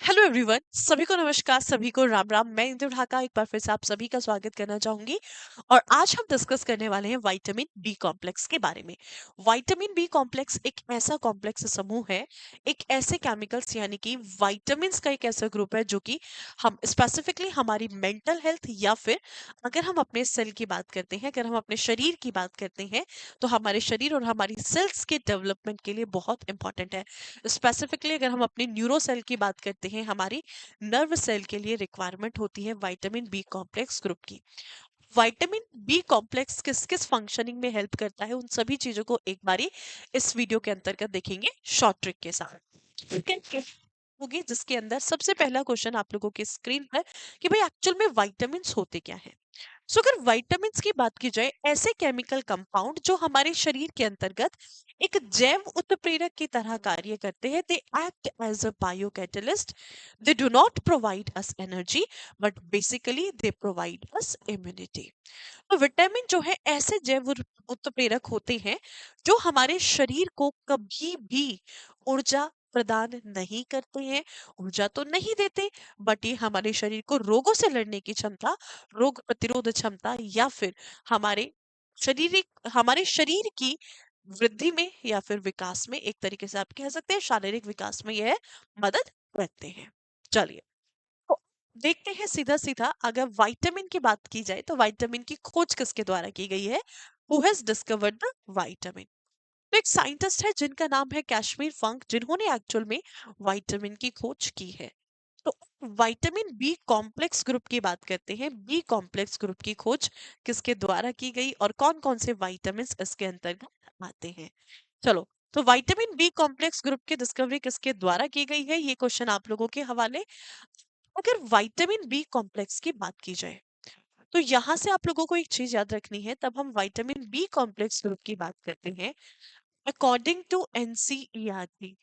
Hello everyone, सभी को नमस्कार, सभी को राम राम। मैं इंदु ढाका एक बार फिर से आप सभी का स्वागत करना चाहूंगी और आज हम डिस्कस करने वाले हैं विटामिन बी कॉम्प्लेक्स के बारे में। विटामिन बी कॉम्प्लेक्स एक ऐसा कॉम्प्लेक्स समूह है, एक ऐसे केमिकल्स यानी कि विटामिन्स का एक ऐसा ग्रुप है जो कि हम स्पेसिफिकली हमारी मेंटल हेल्थ या फिर अगर हम अपने सेल की बात करते हैं, अगर हम अपने शरीर की बात करते हैं, तो हमारे शरीर और हमारी सेल्स के डेवलपमेंट के लिए बहुत इंपॉर्टेंट है। स्पेसिफिकली अगर हम अपनी न्यूरो सेल की बात करते हैं, हमारी नर्व सेल के लिए रिक्वायरमेंट होती है विटामिन बी कॉम्प्लेक्स ग्रुप की। विटामिन बी कॉम्प्लेक्स किस किस फंक्शनिंग में हेल्प करता है, उन सभी चीजों को एक बारी इस वीडियो के अंतर्गत देखेंगे शॉर्ट ट्रिक के साथ। ठीक है, होगी जिसके अंदर सबसे पहला क्वेश्चन आप लोगों की स्क्रीन पर कि भाई एक्चुअल में विटामिन्स होते क्या हैं। सो अगर विटामिन्स की बात की जाए, ऐसे केमिकल कंपाउंड जो हमारे शरीर के अंतर्गत एक जैव उत्प्रेरक की तरह कार्य करते हैं। They act as a biocatalyst. They do not provide us energy, but basically they provide us immunity. तो विटामिन जो है ऐसे जैव उत्प्रेरक होते हैं जो हमारे शरीर को कभी भी ऊर्जा प्रदान नहीं करते हैं, ऊर्जा तो नहीं देते, बट ये हमारे शरीर को रोगों से लड़ने की क्षमता, रोग प्रतिरोध क्षमता या फिर हमारे हमारे शरीर की वृद्धि में या फिर विकास में, एक तरीके से आप कह सकते हैं शारीरिक विकास में यह मदद करते हैं। चलिए, तो देखते हैं सीधा सीधा, अगर विटामिन की बात की जाए तो विटामिन की खोज किसके द्वारा की गई है? Who has discovered the vitamin? तो एक साइंटिस्ट है जिनका नाम है कैश्मीर फंक, जिन्होंने एक्चुअल में विटामिन की खोज की है। तो विटामिन बी कॉम्प्लेक्स ग्रुप की बात करते हैं। बी कॉम्प्लेक्स ग्रुप की खोज किसके द्वारा की गई और कौन कौन से विटामिन इसके अंतर्गत आते हैं? चलो, तो विटामिन बी कॉम्प्लेक्स ग्रुप की डिस्कवरी किसके द्वारा की गई है, ये क्वेश्चन आप लोगों के हवाले। अगर विटामिन बी कॉम्प्लेक्स की बात की जाए तो यहां से आप लोगों को एक चीज याद रखनी है, तब हम विटामिन बी कॉम्प्लेक्स ग्रुप की बात करते हैं। अकॉर्डिंग टू एनसीईआरटी,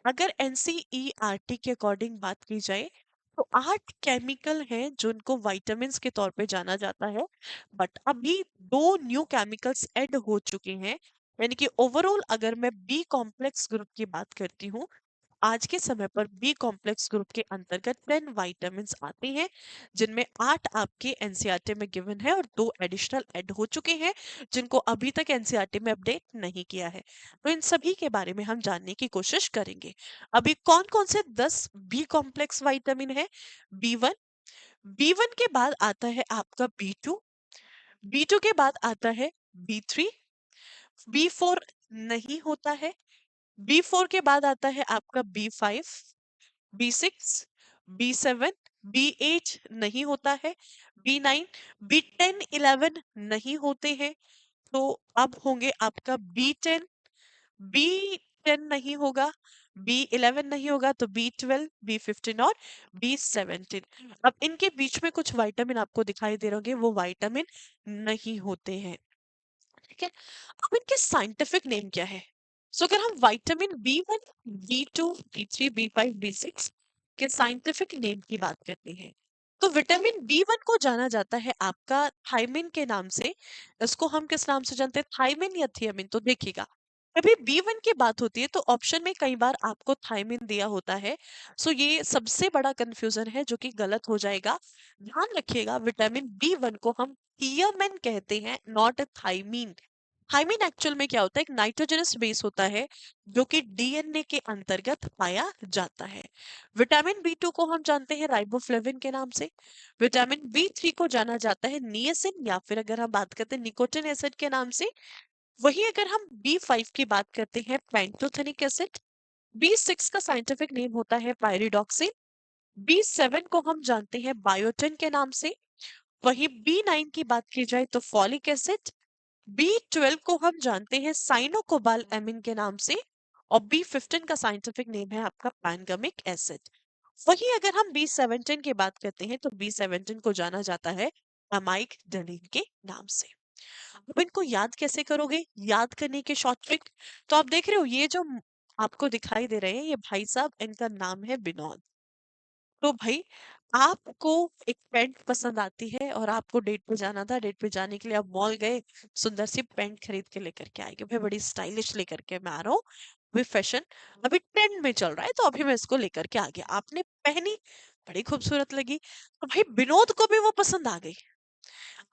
अगर एनसीईआरटी के अकॉर्डिंग बात की जाए तो 8 केमिकल हैं जिनको विटामिन्स के तौर पे जाना जाता है, बट अभी 2 न्यू केमिकल्स ऐड हो चुके हैं। यानी कि ओवरऑल अगर मैं बी कॉम्प्लेक्स ग्रुप की बात करती हूँ, आज के समय पर बी कॉम्प्लेक्स ग्रुप के अंतर्गत 10 विटामिन्स आते हैं, जिनमें 8 आपके एनसीईआरटी में गिवन है और 2 एडिशनल ऐड हो चुके हैं जिनको अभी तक एनसीईआरटी में अपडेट नहीं किया है। तो इन सभी के बारे में हम जानने की कोशिश करेंगे। अभी कौन कौन से 10 बी कॉम्प्लेक्स विटामिन है? बी 1, बी 1 के बाद आता है आपका बी 2, बी 2 के बाद आता है बी 3, बी 4 नहीं होता है, बी 4 के बाद आता है आपका बी 5, बी 6, बी 7, बी 8 नहीं होता है, बी 9, बी 10, 11 नहीं होते हैं। तो अब होंगे आपका बी 10, बी 10 नहीं होगा, बी 11 नहीं होगा, तो बी 12, बी 15 और बी 17। अब इनके बीच में कुछ विटामिन आपको दिखाई दे रहे होंगे, वो विटामिन नहीं होते हैं। ठीक है, अब इनके साइंटिफिक नेम क्या है? सो अगर हम vitamin B 1, B 2, B 3, B 5, B 6 के साइंटिफिक नेम की बात करते हैं, तो विटामिन बी 1 को जाना जाता है आपका थायमिन के नाम से। इसको हम किस नाम से जानते हैं, थायमिन या थियामिन? तो देखिएगा, कभी बी 1 की बात होती है तो ऑप्शन में कई बार आपको थायमिन दिया होता है। सो ये सबसे बड़ा कंफ्यूजन है जो कि गलत हो जाएगा। ध्यान रखिएगा, विटामिन बी 1 को हम थियामिन कहते हैं, नॉट थायमीन। थायमीन एक्चुअल में क्या होता है, एक नाइट्रोजनस बेस होता है जो कि डीएनए के अंतर्गत पाया जाता है। विटामिन बी 2 को हम जानते हैं राइबोफ्लेविन के नाम से। विटामिन बी 3 को जाना जाता है नियसिन या फिर अगर हम बात करते हैं निकोटिन एसिड के नाम से। वहीं अगर हम बी 5 की बात करते हैं पेंटोथेनिक एसिड। बी 6 का साइंटिफिक नेम होता है पायरिडॉक्सिन। बी 7 को हम जानते हैं बायोटिन के नाम से। वहीं बी 9 की बात की जाए तो फॉलिक एसिड। बी 12 को हम जानते हैं साइनोकोबाल एमिन के नाम से। और बी 15 का साइंटिफिक नेम है आपका पैनगमिक एसिड। वहीं अगर हम बी 17 की बात करते हैं तो बी 17 को जाना जाता है अमाइक डलिन के नाम से। अब इनको याद कैसे करोगे? याद करने के शॉर्ट ट्रिक, तो आप देख रहे हो ये जो आपको दिखाई दे रहे हैं, ये भाई साहब, इनका नाम है विनोद। तो भाई, आपको एक पैंट पसंद आती है और आपको डेट पे जाना था, डेट पे जाने के लिए आप मॉल गए, सुंदर सी पैंट खरीद के लेकर के आए कि भाई बड़ी स्टाइलिश लेकर के मैं आ रहा हूँ, अभी फैशन अभी ट्रेंड में चल रहा है, तो अभी मैं इसको लेकर के आ गया, आपने पहनी, बड़ी खूबसूरत लगी, तो भाई विनोद को भी वो पसंद आ गई।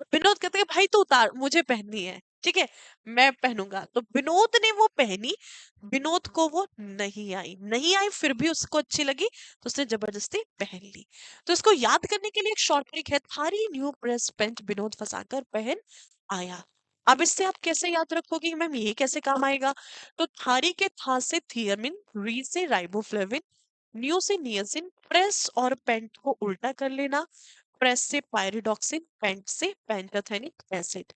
विनोद कहते हैं भाई तू उतार, मुझे पहननी है, ठीक है, मैं पहनूंगा। तो विनोद ने वो पहनी, विनोद को वो नहीं आई, फिर भी उसको अच्छी लगी, तो उसने जबरदस्ती पहन ली। तो इसको याद करने के लिए एक शॉर्ट ट्रिक है, थारी न्यू प्रेस पेंट विनोद फंसाकर पहन आया। अब इससे आप कैसे याद रखोगे मैम, ये कैसे काम आएगा? तो थारी के था से थियामिन, री से राइबोफ्लेविन, न्यू से नियासिन, प्रेस और पेंट को उल्टा कर लेना, प्रेस से पायरिडॉक्सिन, पेंट से पेंटाथेनिक एसिड,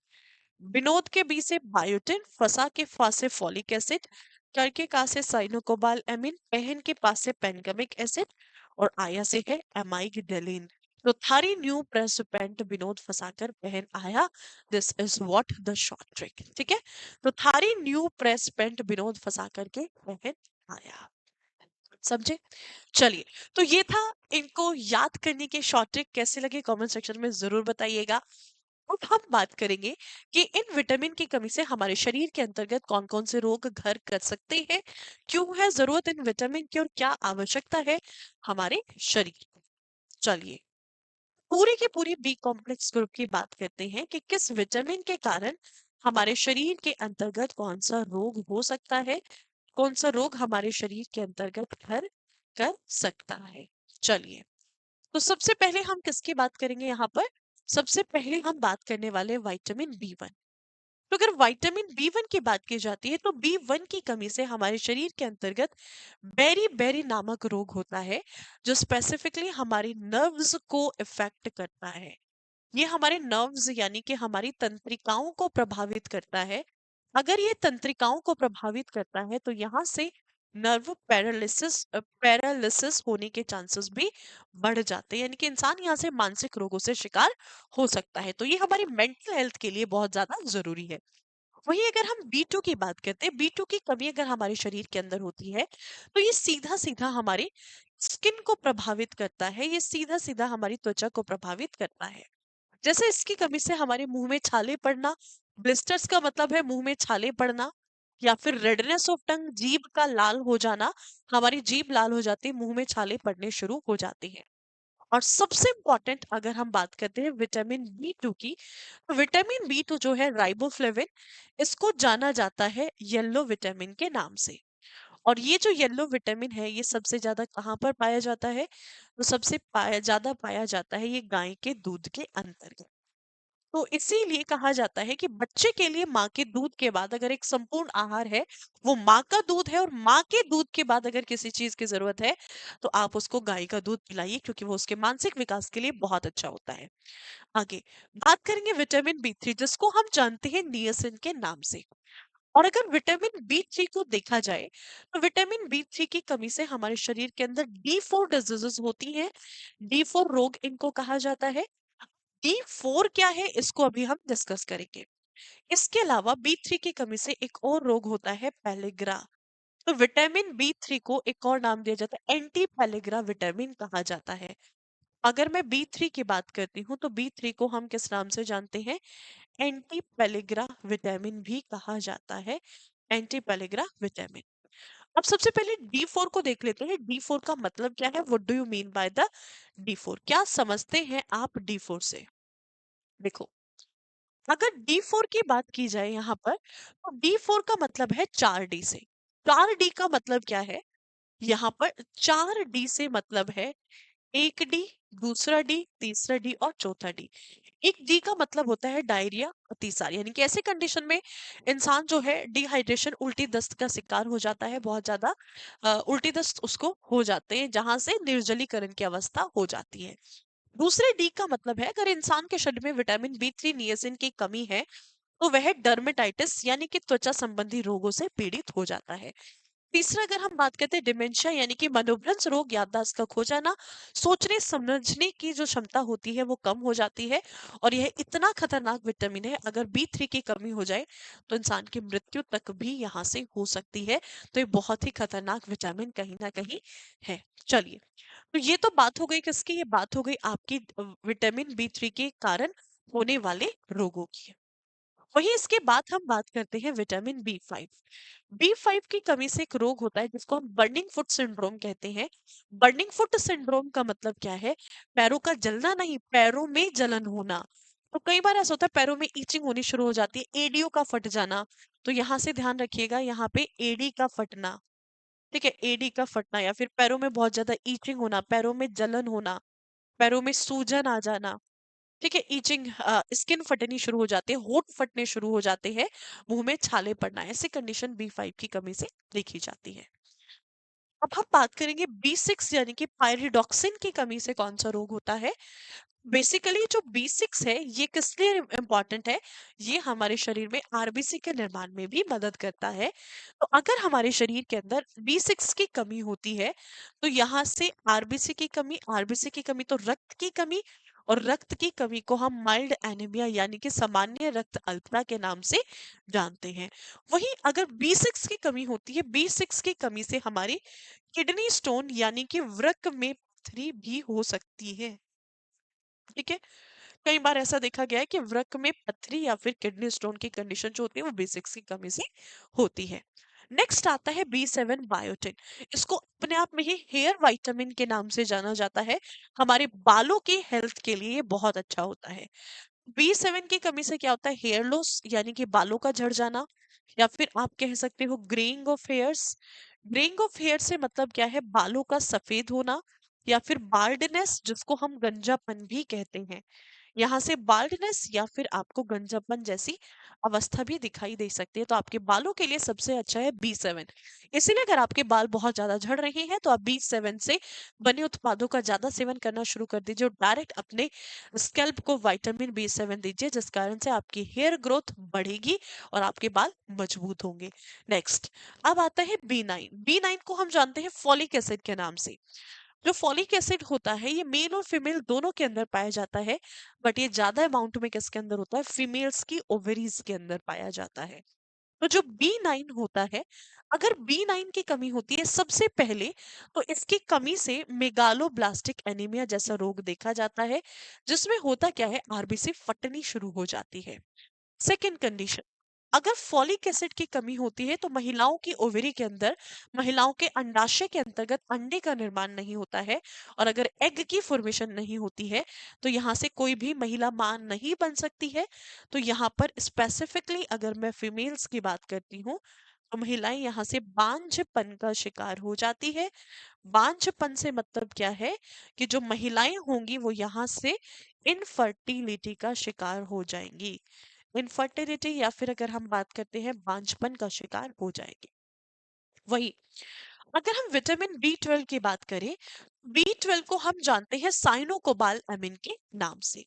विनोद के बी से बायोटिन, फसा के फा से फॉलिक एसिड, कर के का से साइनोकोबाल एमिन, पहन के पास से पेनगमिक एसिड, और आया से है एमाइगडेलिन। तो थारी न्यू प्रेस पेंट विनोद फंसाकर पहन आया, this is what the short trick, ठीक है। तो थारी न्यू प्रेस पेंट विनोद फंसा करके पहन आया, समझे? चलिए, तो ये था इनको याद करने के शॉर्ट ट्रिक, कैसे लगे कमेंट सेक्शन में जरूर बताइएगा। अब हम बात करेंगे कि इन विटामिन की कमी से हमारे शरीर के अंतर्गत कौन कौन से रोग घर कर सकते हैं, क्यों है जरूरत इन विटामिन की और क्या आवश्यकता है हमारे शरीर को। चलिए, पूरी की पूरी बी कॉम्प्लेक्स ग्रुप की बात करते हैं कि किस विटामिन के कारण हमारे शरीर के अंतर्गत कौन सा रोग हो सकता है, कौन सा रोग हमारे शरीर के अंतर्गत घर कर सकता है। चलिए, तो सबसे पहले हम किसकी बात करेंगे यहाँ पर? सबसे पहले हम बात करने वाले विटामिन बी 1। तो अगर विटामिन बी 1 की बात की जाती है, तो बी 1 की कमी से हमारे शरीर के अंतर्गत बेरी बेरी नामक रोग होता है, जो स्पेसिफिकली हमारी नर्व्स को इफेक्ट करता है। ये हमारे नर्व्स यानी कि हमारी तंत्रिकाओं को प्रभावित करता है। अगर ये तंत्रिकाओं को प्रभावित करता है, तो यहाँ से नर्व पैरालिसिस होने के चांसेस भी बढ़ जाते हैं, यानी कि इंसान यहाँ से मानसिक रोगों से शिकार हो सकता है। तो ये हमारी मेंटल हेल्थ के लिए बहुत ज्यादा जरूरी है। वहीं अगर हम बी 2 की बात करते हैं, बी 2 की कमी अगर हमारे शरीर के अंदर होती है, तो ये सीधा सीधा हमारे स्किन को प्रभावित करता है, ये सीधा सीधा हमारी त्वचा को प्रभावित करता है। जैसे इसकी कमी से हमारे मुंह में छाले पड़ना, ब्लिस्टर्स का मतलब है मुंह में छाले पड़ना, या फिर रेडनेस ऑफ टंग, जीभ का लाल हो जाना, हमारी जीभ लाल हो जाती है, मुंह में छाले पड़ने शुरू हो जाते हैं। और सबसे इंपॉर्टेंट अगर हम बात करते हैं विटामिन बी 2 की, तो विटामिन बी 2 जो है राइबोफ्लेविन, इसको जाना जाता है येलो विटामिन के नाम से। और ये जो येलो विटामिन है, ये सबसे ज्यादा कहाँ पर पाया जाता है? तो सबसे ज्यादा पाया जाता है ये गाय के दूध के अंतर्गत। तो इसीलिए कहा जाता है कि बच्चे के लिए माँ के दूध के बाद अगर एक संपूर्ण आहार है, वो माँ का दूध है, और माँ के दूध के बाद अगर किसी चीज की जरूरत है, तो आप उसको गाय का दूध पिलाइए, क्योंकि वो उसके मानसिक विकास के लिए बहुत अच्छा होता है। आगे बात करेंगे विटामिन बी 3, जिसको हम जानते हैं नियासिन के नाम से। और अगर विटामिन बी 3 को देखा जाए, तो विटामिन बी 3 की कमी से हमारे शरीर के अंदर D4 डिजीजेस होती हैं। D4 रोग इनको कहा जाता है। D4 क्या है, इसको अभी हम डिस्कस करेंगे। इसके अलावा बी 3 की कमी से एक और रोग होता है पेलिग्रा। तो विटामिन बी 3 को एक और नाम दिया जाता है, एंटी पेलिग्रा विटामिन कहा जाता है। अगर मैं बी 3 की बात करती हूँ, तो बी 3 को हम किस नाम से जानते हैं? एंटी पेलिग्रा विटामिन भी कहा जाता है, एंटी पेलिग्रा विटामिन। अब सबसे पहले D4 को देख लेते हैं, D4 का मतलब क्या है, what do you mean by the D4, क्या समझते हैं आप D4 से? देखो, अगर D4 की बात की जाए यहाँ पर, तो D4 का मतलब है 4D से। 4D का मतलब क्या है यहाँ पर? 4D से मतलब है एक डी, दूसरा डी, तीसरा डी और चौथा डी। एक डी का मतलब होता है डायरिया, अतिसार, यानी कि ऐसे कंडीशन में इंसान जो है डिहाइड्रेशन, उल्टी दस्त का शिकार हो जाता है, बहुत ज्यादा उल्टी दस्त उसको हो जाते हैं, जहां से निर्जलीकरण की अवस्था हो जाती है। दूसरे डी का मतलब है अगर इंसान के शरीर में विटामिन बी 3 नियासिन की कमी है, तो वह डर्मेटाइटिस यानी कि त्वचा संबंधी रोगों से पीड़ित हो जाता है। तीसरा अगर हम बात करते हैं डिमेंशिया यानी कि मनोभ्रंश रोग, याददाश्त का खो जाना, सोचने समझने की जो क्षमता होती है वो कम हो जाती है। और यह इतना खतरनाक विटामिन है, अगर बी 3 की कमी हो जाए, तो इंसान की मृत्यु तक भी यहाँ से हो सकती है। तो ये बहुत ही खतरनाक विटामिन कहीं ना कहीं है। चलिए, तो ये तो बात हो गई किसकी? ये बात हो गई आपकी विटामिन बी 3 के कारण होने वाले रोगों की। वहीं इसके बाद हम बात करते हैं विटामिन बी 5। बी 5 की कमी से एक रोग होता है जिसको हम बर्निंग फुट सिंड्रोम कहते हैं। बर्निंग फुट सिंड्रोम का मतलब क्या है? पैरों का जलना नहीं, पैरों में जलन होना। तो कई बार ऐसा होता है पैरों में ईचिंग होनी शुरू हो जाती है, एडीओ का फट जाना। तो यहाँ से ध्यान रखिएगा, यहाँ पे एडी का फटना, ठीक है, एडी का फटना या फिर पैरों में बहुत ज्यादा ईचिंग होना, पैरों में जलन होना, पैरों में सूजन आ जाना, ठीक है, ईचिंग, स्किन फटनी शुरू हो जाती है, होंठ फटने शुरू हो जाते हैं, मुंह में छाले पड़ना, ऐसी कंडीशन बी 5 की कमी से देखी जाती है। अब हम बात करेंगे बी 6 यानी कि पायरिडॉक्सिन की कमी से कौन सा रोग होता है। बेसिकली जो बी 6 है ये किस लिए इम्पोर्टेंट है? ये हमारे शरीर में आरबीसी के निर्माण में भी मदद करता है। तो अगर हमारे शरीर के अंदर बी 6 की कमी होती है तो यहाँ से आरबीसी की कमी, आरबीसी की कमी तो रक्त की कमी, और रक्त की कमी को हम माइल्ड एनीमिया यानी कि सामान्य रक्त अल्पता के नाम से जानते हैं। वहीं अगर बी 6 की कमी होती है, बी 6 की कमी से हमारी किडनी स्टोन यानी कि वृक्क में पथरी भी हो सकती है, ठीक है। कई बार ऐसा देखा गया है कि वृक्क में पथरी या फिर किडनी स्टोन की कंडीशन जो होती है वो बी 6 की कमी से होती है। नेक्स्ट आता है बी 7 बायोटिन। इसको अपने आप में ही हेयर विटामिन के नाम से जाना जाता है। हमारे बालों की हेल्थ के लिए ये बहुत अच्छा होता है। बी 7 की कमी से क्या होता है? हेयर लॉस यानी कि बालों का झड़ जाना, या फिर आप कह सकते हो greying of hairs. Greying of hair से मतलब क्या है? बालों का सफेद होना, या फिर बाल्डनेस जिसको हम गंजापन भी कहते हैं। यहाँ से बाल्डनेस या फिर आपको गंजापन जैसी अवस्था भी दिखाई दे सकती है। तो आपके बालों के लिए सबसे अच्छा है बी 7। इसीलिए अगर आपके बाल बहुत ज्यादा झड़ रहे हैं तो आप बी 7 से बने उत्पादों का ज्यादा सेवन करना शुरू कर दीजिए और डायरेक्ट अपने स्कैल्प को विटामिन बी 7 दीजिए, जिस कारण से आपकी हेयर ग्रोथ बढ़ेगी और आपके बाल मजबूत होंगे। नेक्स्ट, अब आता है बी 9। बी 9 को हम जानते हैं फॉलिक एसिड के नाम से। जो फॉलिक एसिड होता है ये मेल और फीमेल दोनों के अंदर पाया जाता है, बट ये ज्यादा अमाउंट में किसके अंदर होता है? फीमेल्स की ओवरीज के अंदर पाया जाता है। तो जो बी 9 होता है, अगर बी 9 की कमी होती है सबसे पहले, तो इसकी कमी से मेगालोब्लास्टिक एनीमिया जैसा रोग देखा जाता है, जिसमें होता क्या है? आरबीसी फटनी शुरू हो जाती है। सेकेंड कंडीशन, अगर फॉलिक एसिड की कमी होती है तो महिलाओं की ओवरी के अंदर, महिलाओं के अंडाशय के अंतर्गत अंडे का निर्माण नहीं होता है, और अगर एग की फॉर्मेशन नहीं होती है तो यहाँ से कोई भी महिला मां नहीं बन सकती है। तो यहाँ पर स्पेसिफिकली अगर मैं फीमेल्स की बात करती हूँ तो महिलाएं यहाँ से बांझपन का शिकार हो जाती है। बांझपन से मतलब क्या है? कि जो महिलाएं होंगी वो यहाँ से इनफर्टिलिटी का शिकार हो जाएंगी। इनफर्टिलिटी या फिर अगर हम बात करते हैं बांझपन का शिकार हो जाएगी। वही अगर हम विटामिन बी 12 की बात करें, बी 12 को हम जानते हैं साइनोकोबाल अमीन के नाम से।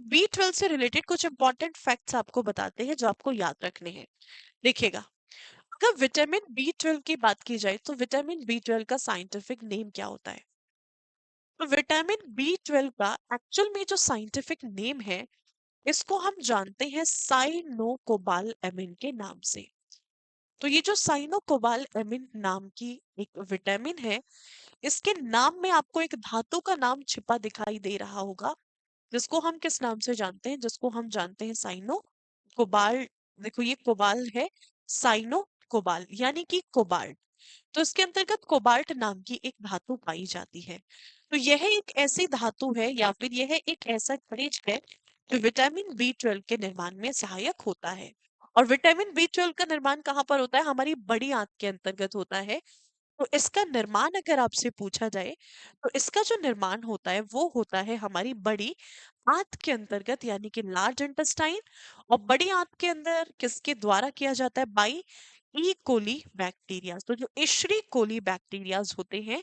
बी 12 से रिलेटेड कुछ इंपॉर्टेंट फैक्ट्स आपको बताते हैं जो आपको याद रखने हैं। देखिएगा, अगर विटामिन बी 12 की बात की जाए तो विटामिन बी 12 का साइंटिफिक नेम क्या होता है? तो विटामिन बी 12 का एक्चुअल में जो साइंटिफिक नेम है इसको हम जानते हैं साइनोकोबाल एमिन के नाम से। तो ये जो साइनोकोबाल एमिन नाम की एक विटामिन है, इसके नाम में आपको एक धातु का नाम छिपा दिखाई दे रहा होगा, जिसको हम किस नाम से जानते हैं? जिसको हम जानते हैं साइनो कोबाल। देखो ये कोबाल है, साइनो कोबाल यानी कि कोबाल्ट। तो इसके अंतर्गत कोबाल्ट नाम की एक धातु पाई जाती है। तो यह एक ऐसी धातु है या फिर यह एक ऐसा खनिज है जो विटामिन बी 12 के निर्माण में सहायक होता है। और विटामिन बी 12 का निर्माण कहाँ पर होता है? हमारी बड़ी आंत के अंतर्गत होता है। तो इसका निर्माण अगर आपसे पूछा जाए तो इसका जो निर्माण होता है वो होता है हमारी बड़ी आंत के अंतर्गत यानी कि लार्ज इंटेस्टाइन। और बड़ी आंत के अंदर किसके द्वारा किया जाता है? By E coli bacteria. तो जो इश्री कोली बैक्टीरियाज होते हैं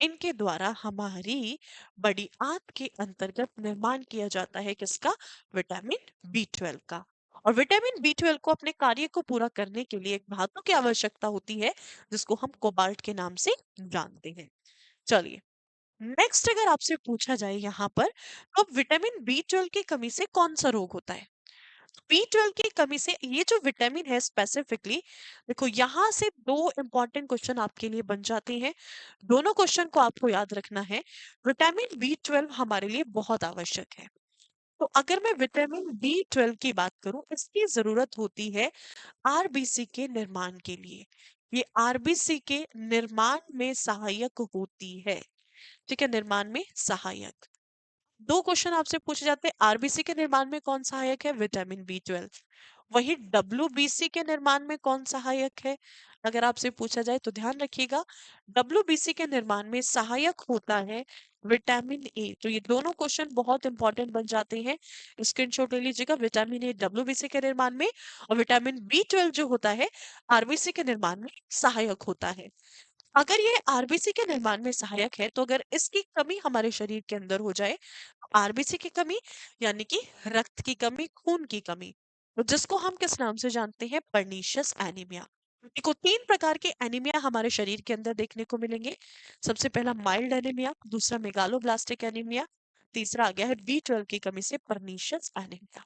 इनके द्वारा हमारी बड़ी आंत के अंतर्गत निर्माण किया जाता है किसका? विटामिन बी 12 का। और विटामिन बी 12 को अपने कार्य को पूरा करने के लिए एक धातु की आवश्यकता होती है जिसको हम कोबाल्ट के नाम से जानते हैं। चलिए, नेक्स्ट अगर आपसे पूछा जाए यहाँ पर तो विटामिन बी 12 की कमी से कौन सा रोग होता है? बी 12 की कमी से ये जो विटामिन है स्पेसिफिकली, देखो यहाँ से दो इंपॉर्टेंट क्वेश्चन आपके लिए बन जाते हैं। दोनों क्वेश्चन को आपको याद रखना है। विटामिन बी 12 हमारे लिए बहुत आवश्यक है। तो अगर मैं विटामिन B12 की बात करूं, इसकी जरूरत होती है आरबीसी के निर्माण के लिए। ये आरबीसी के निर्माण में सहायक होती है। ठीक है, निर्माण में सहायक। दो क्वेश्चन आपसे पूछे जाते हैं, आरबीसी के निर्माण में कौन सहायक है? Vitamin B12। वही डब्ल्यूबीसी के निर्माण में कौन सहायक है? अगर आपसे पूछा जाए तो ध्यान रखिएगा, डब्ल्यूबीसी के निर्माण में सहायक होता है विटामिन ए। तो ये दोनों क्वेश्चन बहुत इंपॉर्टेंट बन जाते हैं, स्क्रीनशॉट ले लीजिएगा। विटामिन ए डब्ल्यूबीसी के निर्माण में, और विटामिन B12 जो होता है आरबीसी के निर्माण में सहायक होता है। अगर ये आरबीसी के निर्माण में सहायक है, तो अगर इसकी कमी हमारे शरीर के अंदर हो जाए, आरबीसी की कमी यानी कि रक्त की कमी, खून की कमी, तो जिसको हम किस नाम से जानते हैं? Pernicious anaemia. देखो, तीन प्रकार के एनीमिया हमारे शरीर के अंदर देखने को मिलेंगे। सबसे पहला माइल्ड एनीमिया, दूसरा मेगालोब्लास्टिक एनीमिया, तीसरा आ गया है B12 की कमी से पर्नीशियस एनीमिया।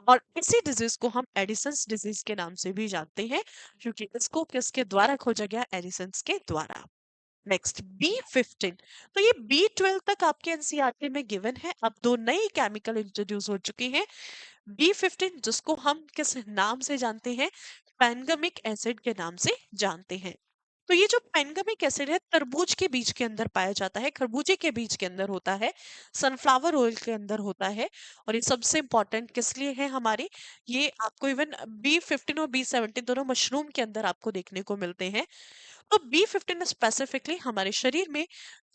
और इसी डिजीज को हम एडिसन्स डिजीज के नाम से भी जानते हैं, क्योंकि इसको किसके द्वारा खोजा गया? एडिसन्स के द्वारा। Next B15। तो ये B12 तक आपके एनसीईआरटी में गिवन है। अब दो नए केमिकल इंट्रोड्यूस हो चुके हैं, B15 जिसको हम किस नाम से जानते हैं? पैनगमिक एसिड के नाम से जानते हैं। तो ये जो पैनगमिक एसिड है, तरबूज के बीज के अंदर पाया जाता है, खरबूजे के बीज के अंदर होता है, सनफ्लावर ऑयल के अंदर होता है। और ये सबसे इंपॉर्टेंट किस लिए है हमारे? ये आपको इवन B15 और B17 दोनों मशरूम के अंदर आपको देखने को मिलते हैं। तो B15 स्पेसिफिकली हमारे शरीर में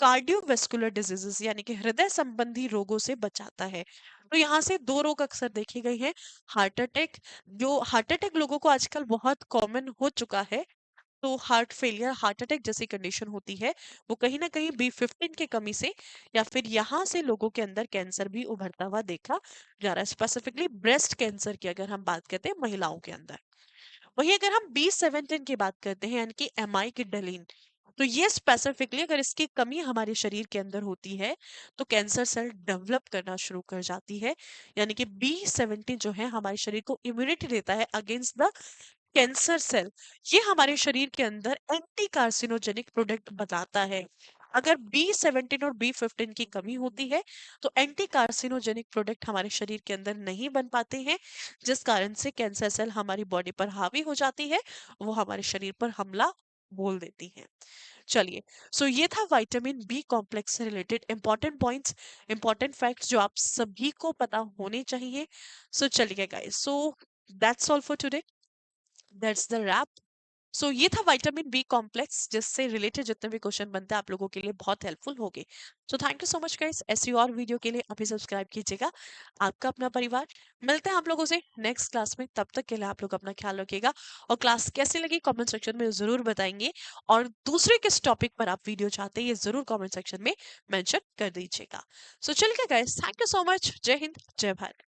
कार्डियोवेस्कुलर डिजीजेस यानी कि हृदय संबंधी रोगों से बचाता है। तो यहाँ से दो रोग अक्सर देखे गए हैं, हार्ट अटैक। जो हार्ट अटैक लोगों को आजकल बहुत कॉमन हो चुका है, तो हार्ट फेलियर, हार्ट अटैक जैसी कंडीशन होती है, वो कहीं ना कहीं B15 की कमी से, या फिर यहाँ से लोगों के अंदर कैंसर भी उभरता हुआ देखा जा रहा है। स्पेसिफिकली ब्रेस्ट कैंसर की अगर हम बात करते हैं महिलाओं के अंदर। वही अगर हम B17 की बात करते हैं, यानी कि एमाई की डलीन, तो ये स्पेसिफिकली अगर इसकी कमी हमारे शरीर के अंदर होती है, तो कैंसर सेल डेवलप करना शुरू कर जाती है। यानी कि B17 जो है हमारे शरीर को इम्यूनिटी देता है अगेंस्ट द कैंसर सेल। ये हमारे शरीर के अंदर एंटी कार्सिनोजेनिक प्रोडक्ट बनाता है। अगर B17 और B15 की कमी होती है, तो एंटी कार्सिनोजेनिक प्रोडक्ट हमारे शरीर के अंदर नहीं बन पाते हैं, जिस कारण से कैंसर सेल हमारी बॉडी पर हावी हो जाती है, वो हमारे शरीर पर हमला बोल देती है। चलिए, सो ये था विटामिन बी कॉम्प्लेक्स से related important points, important facts जो आप सभी को पता होने चाहिए। सो चलिए guys, so that's all for today, that's the wrap. So ये था विटामिन बी कॉम्प्लेक्स, जिससे रिलेटेड जितने भी क्वेश्चन बनते हैं आप लोगों के लिए बहुत हेल्पफुल होंगे। So thank you so much guys, ऐसी और वीडियो के लिए अभी सब्सक्राइब कीजिएगा। आपका अपना परिवार। मिलते हैं आप लोगों से नेक्स्ट क्लास में, तब तक के लिए आप लोग अपना ख्याल रखिएगा। और क्लास कैसी लगी कमेंट सेक्शन में जरूर बताएंगे, और दूसरे किस टॉपिक पर आप वीडियो चाहते हैं ये जरूर कमेंट सेक्शन में मेंशन कर दीजिएगा। सो चलिए guys, thank you so much. जय हिंद, जय भारत।